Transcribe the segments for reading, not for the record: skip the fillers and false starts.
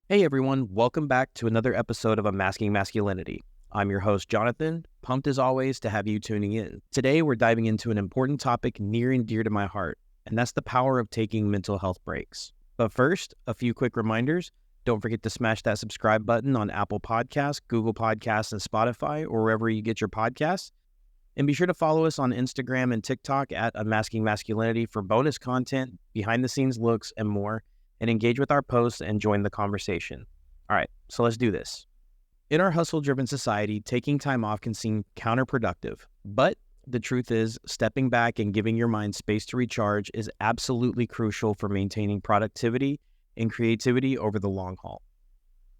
Hey everyone, welcome back to another episode of Unmasking Masculinity. I'm your host, Jonathon, pumped as always to have you tuning in. Today we're diving into an important topic near and dear to my heart, and that's the power of taking mental health breaks. But first, a few quick reminders. Don't forget to smash that subscribe button on Apple Podcasts, Google Podcasts, and Spotify, or wherever you get your podcasts. And be sure to follow us on Instagram and TikTok at Unmasking Masculinity for bonus content, behind-the-scenes looks, and more. And engage with our posts and join the conversation. All right, so let's do this. In our hustle-driven society, taking time off can seem counterproductive, but the truth is, stepping back and giving your mind space to recharge is absolutely crucial for maintaining productivity and creativity over the long haul.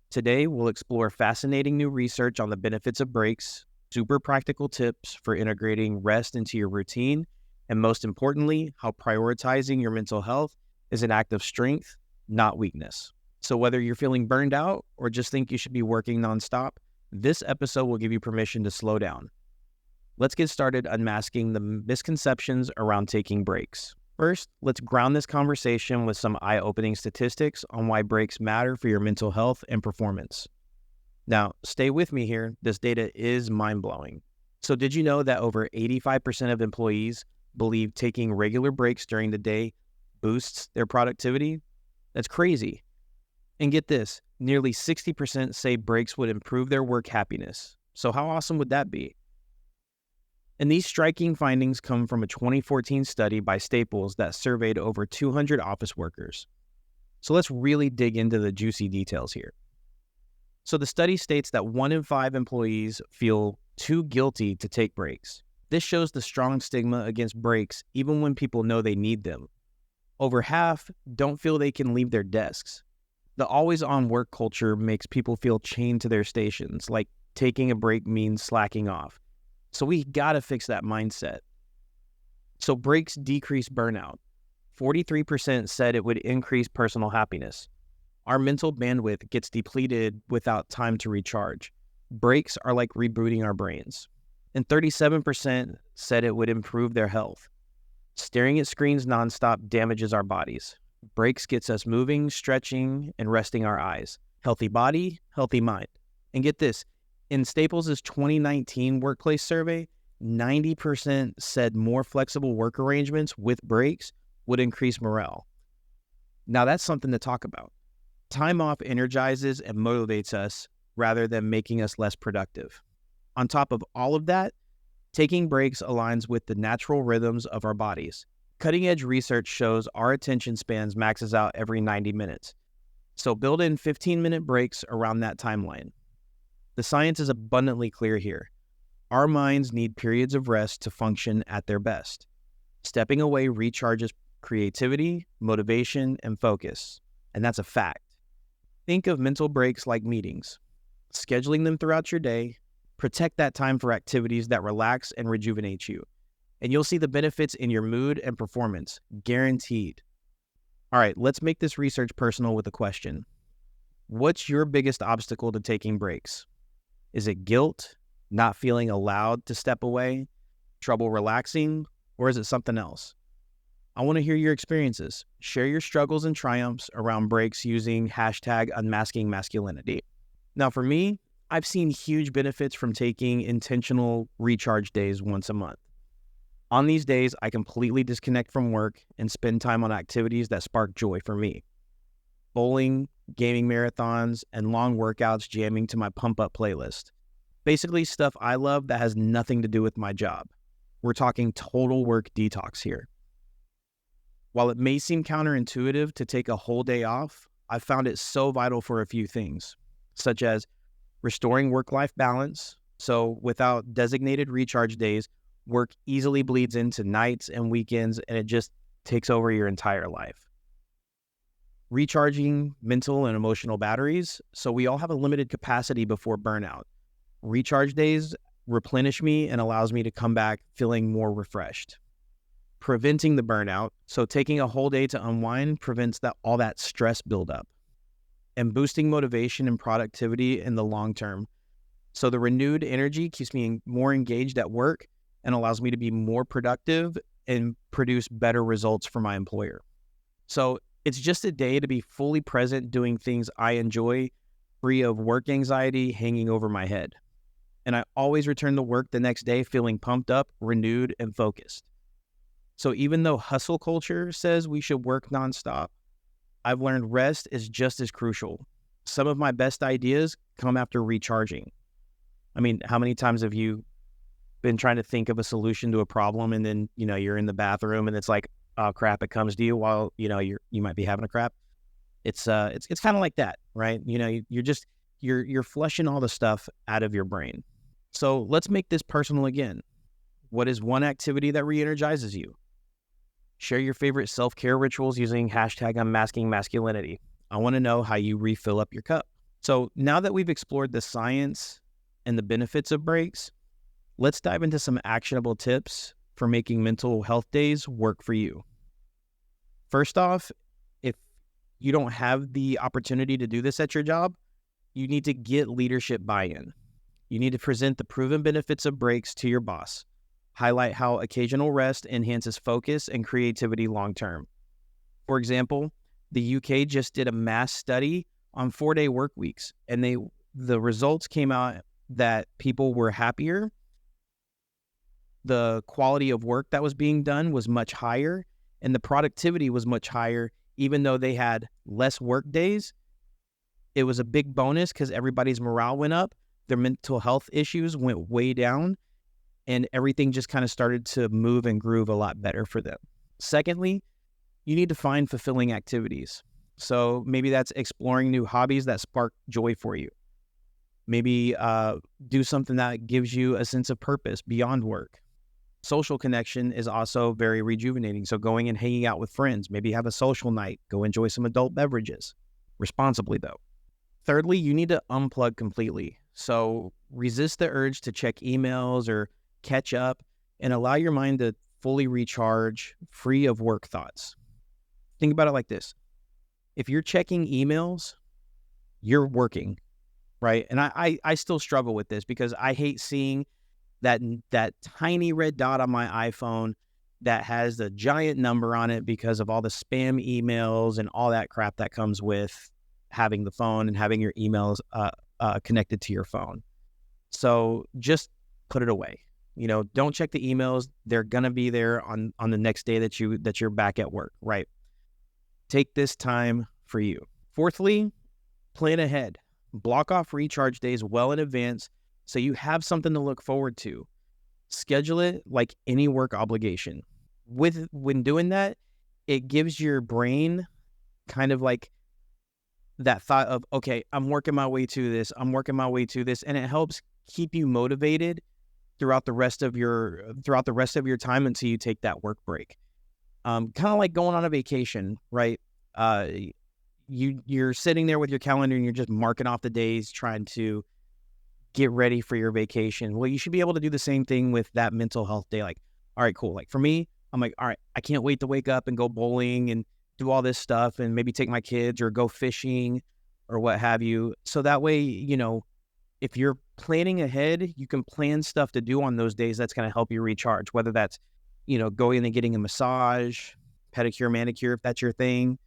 Today, we'll explore fascinating new research on the benefits of breaks, super practical tips for integrating rest into your routine, and most importantly, how prioritizing your mental health is an act of strength, not weakness. So whether you're feeling burned out or just think you should be working nonstop, this episode will give you permission to slow down. Let's get started unmasking the misconceptions around taking breaks. First, let's ground this conversation with some eye-opening statistics on why breaks matter for your mental health and performance. Now, stay with me here. This data is mind-blowing. So did you know that over 85% of employees believe taking regular breaks during the day boosts their productivity? That's crazy. And get this, nearly 60% say breaks would improve their work happiness. So how awesome would that be? And these striking findings come from a 2014 study by Staples that surveyed over 200 office workers. So let's really dig into the juicy details here. So the study states that 1 in 5 employees feel too guilty to take breaks. This shows the strong stigma against breaks even when people know they need them. Over half don't feel they can leave their desks. The always-on work culture makes people feel chained to their stations, like taking a break means slacking off. So we gotta fix that mindset. So breaks decrease burnout. 43% said it would increase personal happiness. Our mental bandwidth gets depleted without time to recharge. Breaks are like rebooting our brains. And 37% said it would improve their health. Staring at screens nonstop damages our bodies. Breaks gets us moving, stretching, and resting our eyes. Healthy body, healthy mind. And get this, in Staples' 2019 workplace survey, 90% said more flexible work arrangements with breaks would increase morale. Now that's something to talk about. Time off energizes and motivates us rather than making us less productive. On top of all of that, taking breaks aligns with the natural rhythms of our bodies. Cutting-edge research shows our attention spans maxes out every 90 minutes. So build in 15-minute breaks around that timeline. The science is abundantly clear here. Our minds need periods of rest to function at their best. Stepping away recharges creativity, motivation, and focus. And that's a fact. Think of mental breaks like meetings. Scheduling them throughout your day, protect that time for activities that relax and rejuvenate you. And you'll see the benefits in your mood and performance, guaranteed. All right, let's make this research personal with a question. What's your biggest obstacle to taking breaks? Is it guilt, not feeling allowed to step away, trouble relaxing, or is it something else? I want to hear your experiences. Share your struggles and triumphs around breaks using hashtag Unmasking Masculinity. Now for me, I've seen huge benefits from taking intentional recharge days once a month. On these days, I completely disconnect from work and spend time on activities that spark joy for me. Bowling, gaming marathons, and long workouts jamming to my pump-up playlist. Basically stuff I love that has nothing to do with my job. We're talking total work detox here. While it may seem counterintuitive to take a whole day off, I've found it so vital for a few things, such as restoring work-life balance. So without designated recharge days, work easily bleeds into nights and weekends, and it just takes over your entire life. Recharging mental and emotional batteries. So we all have a limited capacity before burnout. Recharge days replenish me and allows me to come back feeling more refreshed. Preventing the burnout. So taking a whole day to unwind prevents all that stress buildup. And boosting motivation and productivity in the long term. So the renewed energy keeps me more engaged at work and allows me to be more productive and produce better results for my employer. So it's just a day to be fully present doing things I enjoy, free of work anxiety hanging over my head. And I always return to work the next day feeling pumped up, renewed, and focused. So even though hustle culture says we should work nonstop, I've learned rest is just as crucial. Some of my best ideas come after recharging. I mean, how many times have you been trying to think of a solution to a problem and then, you're in the bathroom and it's like, oh crap, it comes to you while, you might be having a crap. It's kind of like that, right? You're flushing all the stuff out of your brain. So let's make this personal again. What is one activity that re-energizes you? Share your favorite self-care rituals using hashtag Unmasking Masculinity. I want to know how you refill up your cup. So now that we've explored the science and the benefits of breaks, let's dive into some actionable tips for making mental health days work for you. First off, if you don't have the opportunity to do this at your job, you need to get leadership buy-in. You need to present the proven benefits of breaks to your boss. Highlight how occasional rest enhances focus and creativity long-term. For example, the UK just did a mass study on 4-day work weeks, and the results came out that people were happier. The quality of work that was being done was much higher, and the productivity was much higher, even though they had less work days. It was a big bonus because everybody's morale went up, their mental health issues went way down, and everything just kind of started to move and groove a lot better for them. Secondly, you need to find fulfilling activities. So maybe that's exploring new hobbies that spark joy for you. Maybe do something that gives you a sense of purpose beyond work. Social connection is also very rejuvenating. So going and hanging out with friends, maybe have a social night, go enjoy some adult beverages, responsibly though. Thirdly, you need to unplug completely. So resist the urge to check emails or catch up and allow your mind to fully recharge, free of work thoughts. Think about it like this. If you're checking emails, you're working, right? And I still struggle with this because I hate seeing that tiny red dot on my iPhone that has the giant number on it because of all the spam emails and all that crap that comes with having the phone and having your emails connected to your phone. So just put it away. Don't check the emails. They're gonna be there on the next day that you're back at work, right? Take this time for you. Fourthly, plan ahead. Block off recharge days well in advance so you have something to look forward to. Schedule it like any work obligation. When doing that, it gives your brain kind of like that thought of, okay, I'm working my way to this, and it helps keep you motivated throughout the rest of your time until you take that work break. Kind of like going on a vacation, right? You're sitting there with your calendar and you're just marking off the days, trying to get ready for your vacation. Well, you should be able to do the same thing with that mental health day. Like, all right, cool. Like for me, I'm like, all right, I can't wait to wake up and go bowling and do all this stuff and maybe take my kids or go fishing or what have you. So that way, if you're planning ahead, you can plan stuff to do on those days that's going to help you recharge, whether that's, going and getting a massage, pedicure, manicure, if that's your thing.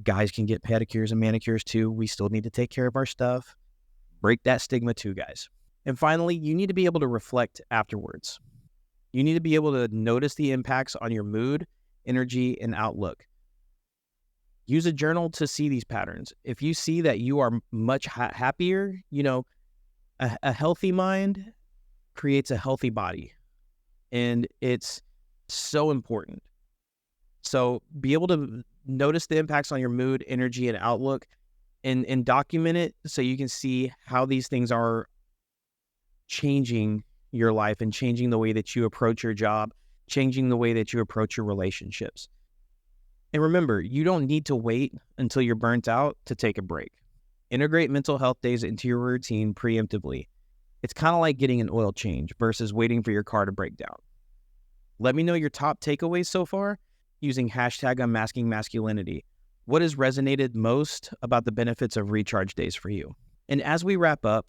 Guys can get pedicures and manicures too. We still need to take care of our stuff. Break that stigma too, guys. And finally, you need to be able to reflect afterwards. You need to be able to notice the impacts on your mood, energy, and outlook. Use a journal to see these patterns. If you see that you are much happier, a healthy mind creates a healthy body. And it's so important. So be able to notice the impacts on your mood, energy, and outlook and document it so you can see how these things are changing your life and changing the way that you approach your job, changing the way that you approach your relationships. And remember, you don't need to wait until you're burnt out to take a break. Integrate mental health days into your routine preemptively. It's kind of like getting an oil change versus waiting for your car to break down. Let me know your top takeaways so far using hashtag Unmasking Masculinity. What has resonated most about the benefits of recharge days for you? And as we wrap up,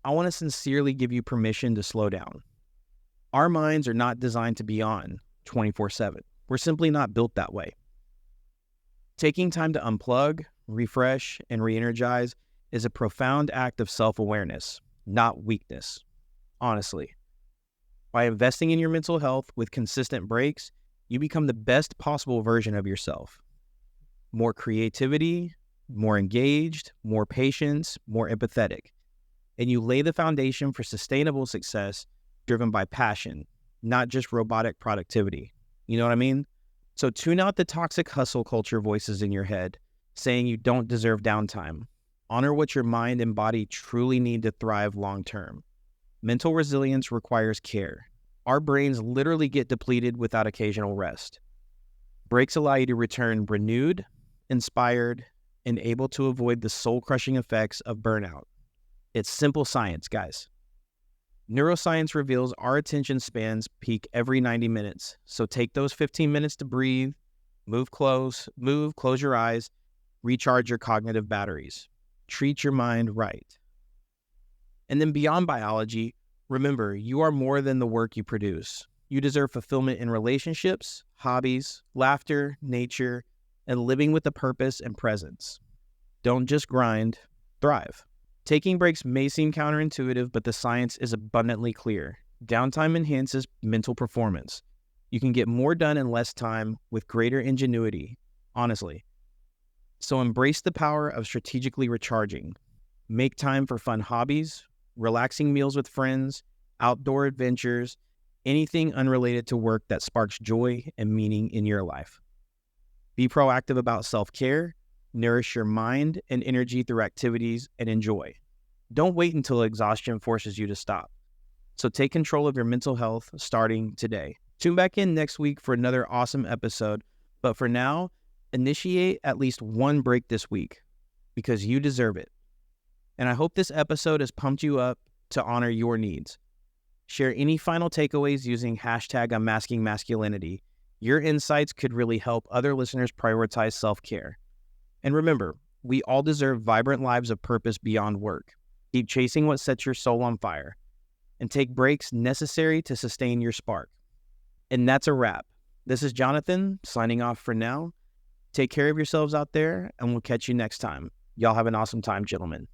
I want to sincerely give you permission to slow down. Our minds are not designed to be on 24/7. We're simply not built that way. Taking time to unplug, refresh, and re-energize is a profound act of self-awareness, not weakness. Honestly, by investing in your mental health with consistent breaks, you become the best possible version of yourself. More creativity, more engaged, more patience, more empathetic. And you lay the foundation for sustainable success driven by passion, not just robotic productivity. You know what I mean? So tune out the toxic hustle culture voices in your head saying you don't deserve downtime. Honor what your mind and body truly need to thrive long term. Mental resilience requires care. Our brains literally get depleted without occasional rest. Breaks allow you to return renewed, inspired, and able to avoid the soul-crushing effects of burnout. It's simple science, guys. Neuroscience reveals our attention spans peak every 90 minutes. So take those 15 minutes to breathe, close your eyes, recharge your cognitive batteries. Treat your mind right. And then beyond biology, remember, you are more than the work you produce. You deserve fulfillment in relationships, hobbies, laughter, nature, and living with a purpose and presence. Don't just grind, thrive. Taking breaks may seem counterintuitive, but the science is abundantly clear. Downtime enhances mental performance. You can get more done in less time with greater ingenuity, honestly. So embrace the power of strategically recharging. Make time for fun hobbies, relaxing meals with friends, outdoor adventures, anything unrelated to work that sparks joy and meaning in your life. Be proactive about self-care, nourish your mind and energy through activities, and enjoy. Don't wait until exhaustion forces you to stop. So take control of your mental health starting today. Tune back in next week for another awesome episode. But for now, initiate at least one break this week because you deserve it. And I hope this episode has pumped you up to honor your needs. Share any final takeaways using hashtag Unmasking Masculinity. Your insights could really help other listeners prioritize self-care. And remember, we all deserve vibrant lives of purpose beyond work. Keep chasing what sets your soul on fire and take breaks necessary to sustain your spark. And that's a wrap. This is Jonathon signing off for now. Take care of yourselves out there and we'll catch you next time. Y'all have an awesome time, gentlemen.